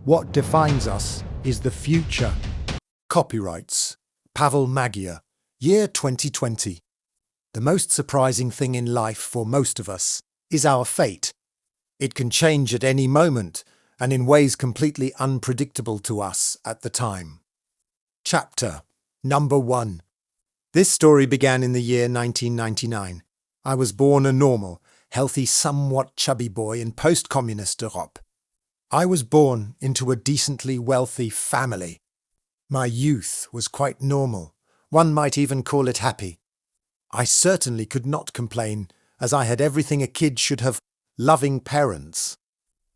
What defines us is the future. Copyrights Pawel Magia, year 2020. The most surprising thing in life for most of us is our fate. It can change at any moment and in ways completely unpredictable to us at the time. Chapter Number 1. This story began in the year 1999. I was born a normal, healthy, somewhat chubby boy in post-communist Europe. I was born into a decently wealthy family. My youth was quite normal. One might even call it happy. I certainly could not complain, as I had everything a kid should have: loving parents.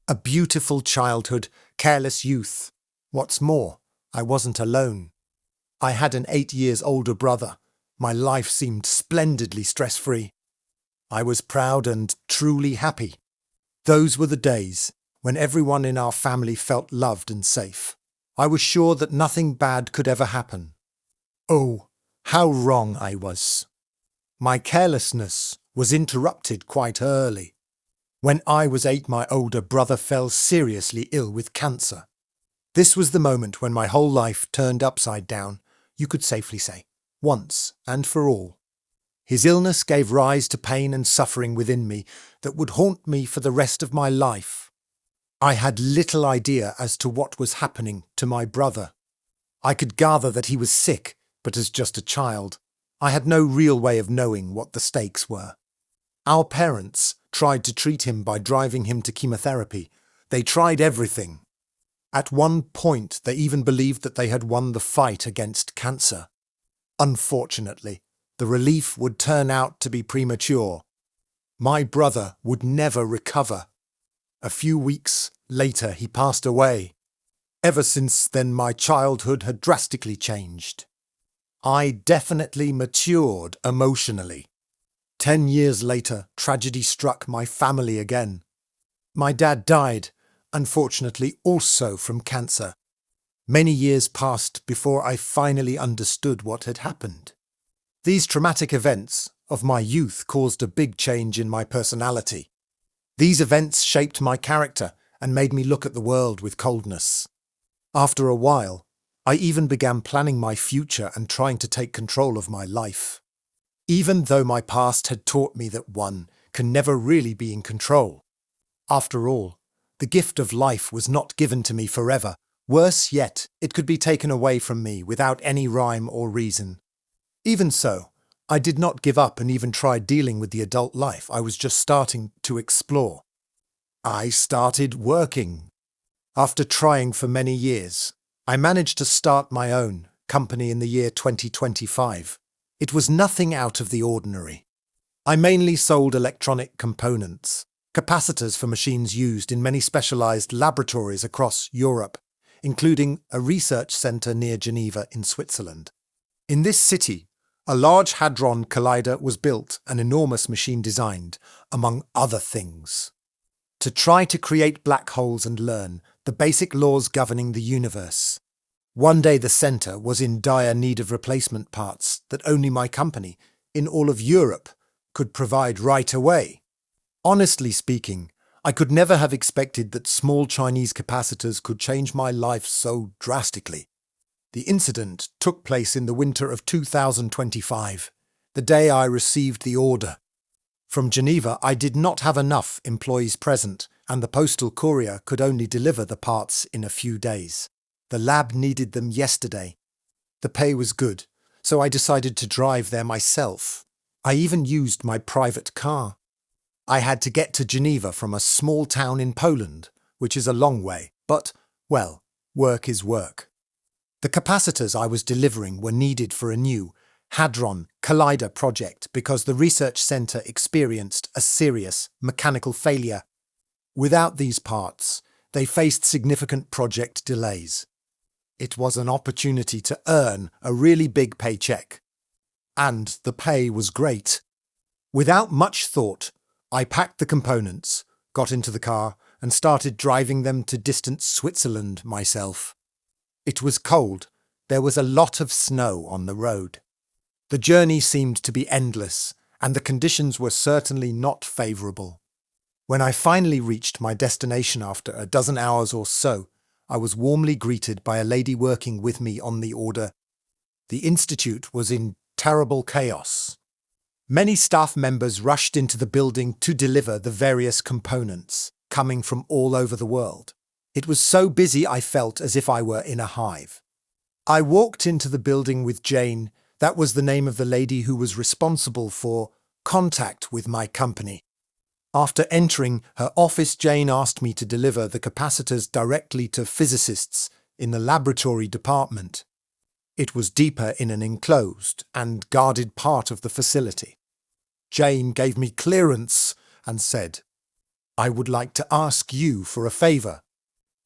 A beautiful childhood, careless youth. What's more, I wasn't alone. I had an 8 years older brother. My life seemed splendidly stress-free. I was proud and truly happy. Those were the days when everyone in our family felt loved and safe. I was sure that nothing bad could ever happen. Oh, how wrong I was. My carelessness was interrupted quite early. When I was 8, my older brother fell seriously ill with cancer. This was the moment when my whole life turned upside down, you could safely say, once and for all. His illness gave rise to pain and suffering within me that would haunt me for the rest of my life. I had little idea as to what was happening to my brother. I could gather that he was sick, but as just a child, I had no real way of knowing what the stakes were. Our parents tried to treat him by driving him to chemotherapy. They tried everything. At one point, they even believed that they had won the fight against cancer. Unfortunately, the relief would turn out to be premature. My brother would never recover. A few weeks later, he passed away. Ever since then, my childhood had drastically changed. I definitely matured emotionally. 10 years later, tragedy struck my family again. My dad died, unfortunately also from cancer. Many years passed before I finally understood what had happened. These traumatic events of my youth caused a big change in my personality. These events shaped my character and made me look at the world with coldness. After a while, I even began planning my future and trying to take control of my life. Even though my past had taught me that one can never really be in control. After all, the gift of life was not given to me forever. Worse yet, it could be taken away from me without any rhyme or reason. Even so, I did not give up and even try dealing with the adult life I was just starting to explore. I started working. After trying for many years, I managed to start my own company in the year 2025. It was nothing out of the ordinary. I mainly sold electronic components, capacitors for machines used in many specialized laboratories across Europe, including a research center near Geneva in Switzerland. In this city, a large hadron collider was built, an enormous machine designed, among other things, to try to create black holes and learn the basic laws governing the universe. One day the center was in dire need of replacement parts that only my company, in all of Europe, could provide right away. Honestly speaking, I could never have expected that small Chinese capacitors could change my life so drastically. The incident took place in the winter of 2025, the day I received the order. From Geneva, I did not have enough employees present, and the postal courier could only deliver the parts in a few days. The lab needed them yesterday. The pay was good, so I decided to drive there myself. I even used my private car. I had to get to Geneva from a small town in Poland, which is a long way, but, well, work is work. The capacitors I was delivering were needed for a new Hadron Collider project because the research center experienced a serious mechanical failure. Without these parts, they faced significant project delays. It was an opportunity to earn a really big paycheck. And the pay was great. Without much thought, I packed the components, got into the car, and started driving them to distant Switzerland myself. It was cold. There was a lot of snow on the road. The journey seemed to be endless, and the conditions were certainly not favourable. When I finally reached my destination after a dozen hours or so, I was warmly greeted by a lady working with me on the order. The institute was in terrible chaos. Many staff members rushed into the building to deliver the various components, coming from all over the world. It was so busy I felt as if I were in a hive. I walked into the building with Jane. That was the name of the lady who was responsible for contact with my company. After entering her office, Jane asked me to deliver the capacitors directly to physicists in the laboratory department. It was deeper in an enclosed and guarded part of the facility. Jane gave me clearance and said, "I would like to ask you for a favour.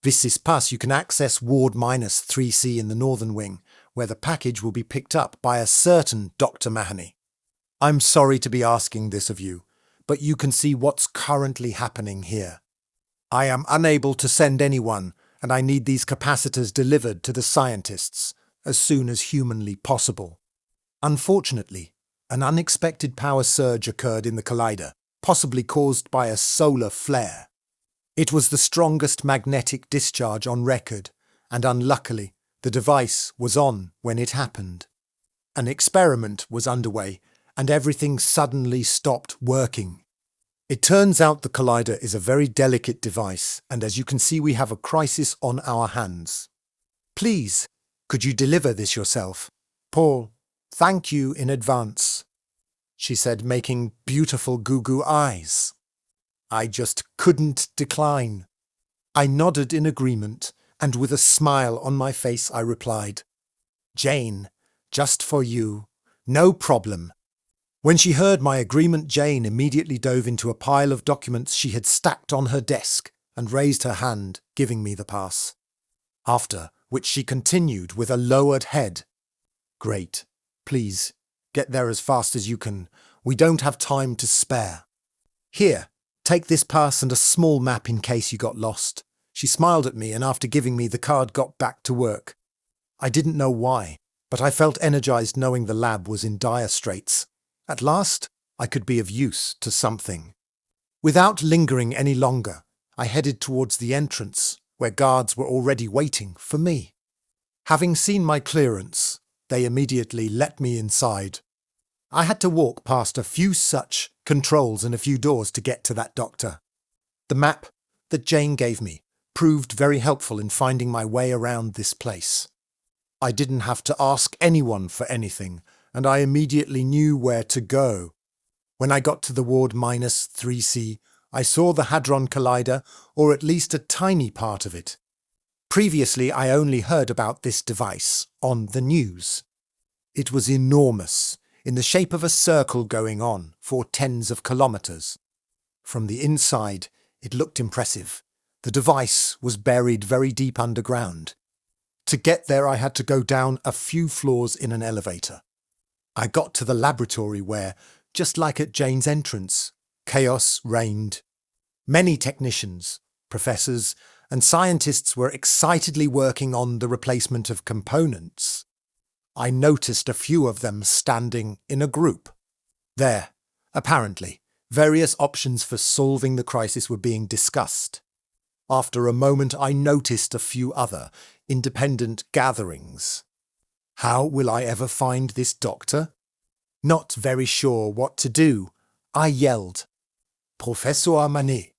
This is pass you can access Ward -3C in the northern wing, where the package will be picked up by a certain Dr. Mahoney. I'm sorry to be asking this of you, but you can see what's currently happening here. I am unable to send anyone, and I need these capacitors delivered to the scientists as soon as humanly possible." Unfortunately, an unexpected power surge occurred in the collider, possibly caused by a solar flare. It was the strongest magnetic discharge on record, and unluckily, the device was on when it happened. An experiment was underway, and everything suddenly stopped working. It turns out the collider is a very delicate device, and as you can see, we have a crisis on our hands. Please, could you deliver this yourself? Paul, thank you in advance, she said, making beautiful goo-goo eyes. I just couldn't decline. I nodded in agreement, and with a smile on my face I replied, "Jane, just for you, no problem." When she heard my agreement, Jane immediately dove into a pile of documents she had stacked on her desk and raised her hand, giving me the pass. After which she continued with a lowered head, "Great. Please, get there as fast as you can. We don't have time to spare. Here, take this pass and a small map in case you got lost." She smiled at me and after giving me the card got back to work. I didn't know why, but I felt energized knowing the lab was in dire straits. At last, I could be of use to something. Without lingering any longer, I headed towards the entrance, where guards were already waiting for me. Having seen my clearance, they immediately let me inside. I had to walk past a few such controls and a few doors to get to that doctor. The map that Jane gave me proved very helpful in finding my way around this place. I didn't have to ask anyone for anything, and I immediately knew where to go. When I got to the Ward -3C, I saw the Hadron Collider, or at least a tiny part of it. Previously, I only heard about this device on the news. It was enormous, in the shape of a circle going on for tens of kilometers. From the inside, it looked impressive. The device was buried very deep underground. To get there, I had to go down a few floors in an elevator. I got to the laboratory where, just like at Jane's entrance, chaos reigned. Many technicians, professors, and scientists were excitedly working on the replacement of components. I noticed a few of them standing in a group. There, apparently, various options for solving the crisis were being discussed. After a moment, I noticed a few other independent gatherings. How will I ever find this doctor? Not very sure what to do, I yelled, "Professor Manet."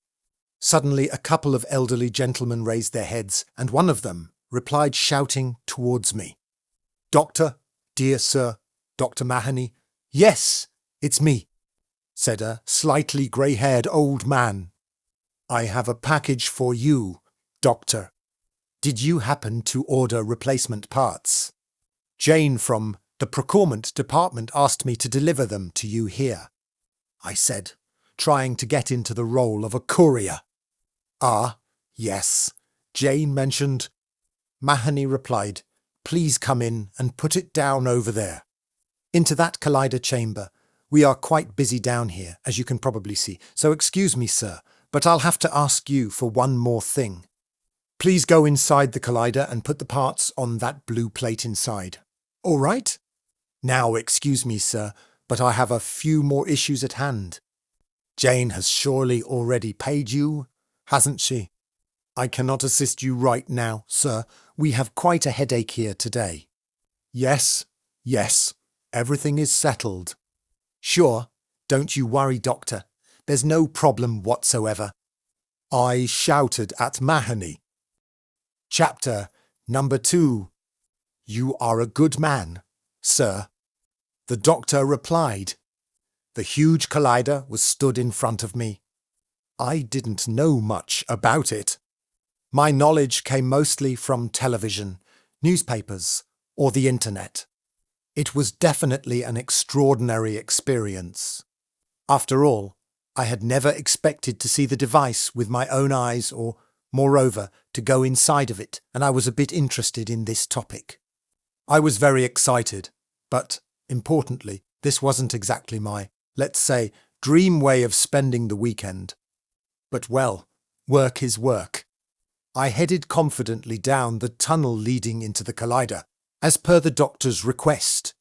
Suddenly, a couple of elderly gentlemen raised their heads, and one of them replied shouting towards me. "Doctor, dear sir, Dr. Mahoney." "Yes, it's me," said a slightly grey-haired old man. "I have a package for you, Doctor. Did you happen to order replacement parts? Jane from the procurement department asked me to deliver them to you here," I said, trying to get into the role of a courier. "Ah, yes, Jane mentioned." Mahoney replied, "Please come in and put it down over there." Into that collider chamber. We are quite busy down here, as you can probably see, so excuse me, sir, but I'll have to ask you for one more thing. Please go inside the collider and put the parts on that blue plate inside. All right? Now, excuse me, sir, but I have a few more issues at hand. Jane has surely already paid you, hasn't she? I cannot assist you right now, sir. We have quite a headache here today. Yes, yes, everything is settled. Sure, don't you worry, Doctor. There's no problem whatsoever. I shouted at Mahoney. Chapter number 2. You are a good man, sir. The doctor replied. The huge collider was stood in front of me. I didn't know much about it. My knowledge came mostly from television, newspapers, or the internet. It was definitely an extraordinary experience. After all, I had never expected to see the device with my own eyes or, moreover, to go inside of it, and I was a bit interested in this topic. I was very excited, but, importantly, this wasn't exactly my, let's say, dream way of spending the weekend. But well, work is work. I headed confidently down the tunnel leading into the collider, as per the doctor's request.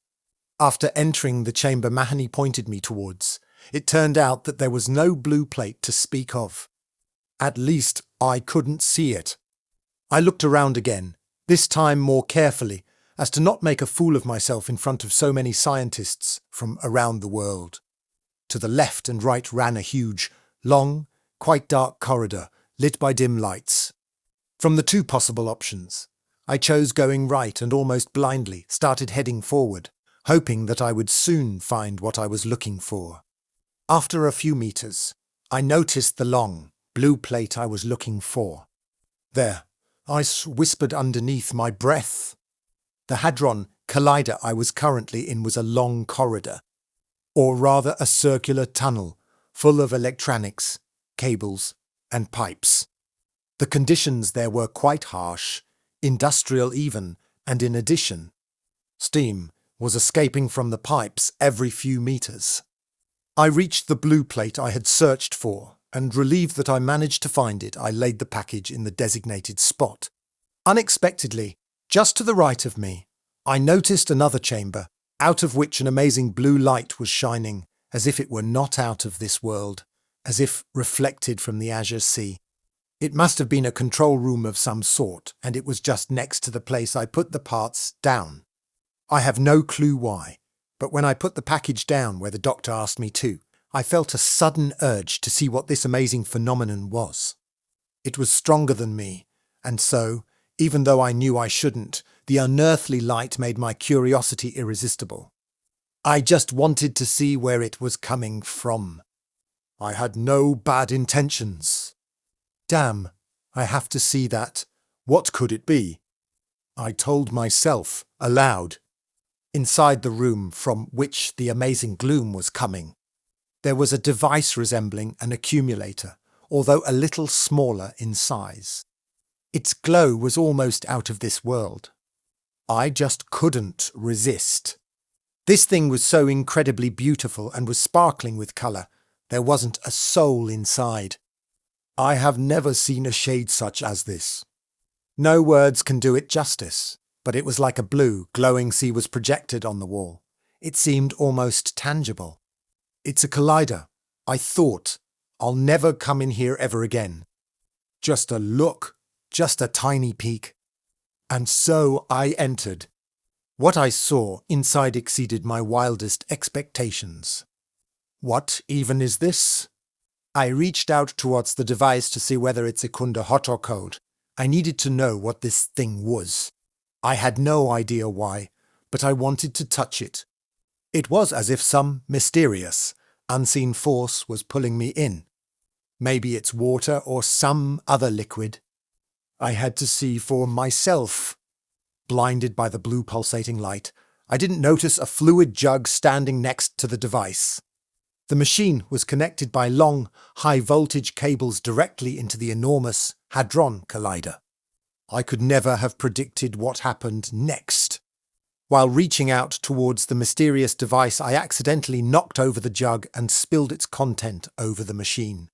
After entering the chamber Mahoney pointed me towards, it turned out that there was no blue plate to speak of. At least, I couldn't see it. I looked around again, this time more carefully, as to not make a fool of myself in front of so many scientists from around the world. To the left and right ran a huge, long, quite dark corridor, lit by dim lights. From the two possible options, I chose going right and almost blindly started heading forward, hoping that I would soon find what I was looking for. After a few meters, I noticed the long, blue plate I was looking for. There, I whispered underneath my breath. The Hadron Collider I was currently in was a long corridor, or rather a circular tunnel, full of electronics, cables, and pipes. The conditions there were quite harsh, industrial even, and in addition, steam was escaping from the pipes every few meters. I reached the blue plate I had searched for, and relieved that I managed to find it, I laid the package in the designated spot. Unexpectedly, just to the right of me, I noticed another chamber, out of which an amazing blue light was shining, as if it were not out of this world, as if reflected from the azure sea. It must have been a control room of some sort, and it was just next to the place I put the parts down. I have no clue why, but when I put the package down where the doctor asked me to, I felt a sudden urge to see what this amazing phenomenon was. It was stronger than me, and so, even though I knew I shouldn't, the unearthly light made my curiosity irresistible. I just wanted to see where it was coming from. I had no bad intentions. Damn, I have to see that. What could it be? I told myself, aloud. Inside the room from which the amazing gloom was coming, there was a device resembling an accumulator, although a little smaller in size. Its glow was almost out of this world. I just couldn't resist. This thing was so incredibly beautiful and was sparkling with colour, there wasn't a soul inside. I have never seen a shade such as this. No words can do it justice, but it was like a blue, glowing sea was projected on the wall. It seemed almost tangible. It's a collider. I thought, I'll never come in here ever again. Just a look, just a tiny peek. And so I entered. What I saw inside exceeded my wildest expectations. What even is this? I reached out towards the device to see whether it's a Kunde Hotter code. I needed to know what this thing was. I had no idea why, but I wanted to touch it. It was as if some mysterious, unseen force was pulling me in. Maybe it's water or some other liquid. I had to see for myself. Blinded by the blue pulsating light, I didn't notice a fluid jug standing next to the device. The machine was connected by long, high-voltage cables directly into the enormous Hadron Collider. I could never have predicted what happened next. While reaching out towards the mysterious device, I accidentally knocked over the jug and spilled its content over the machine.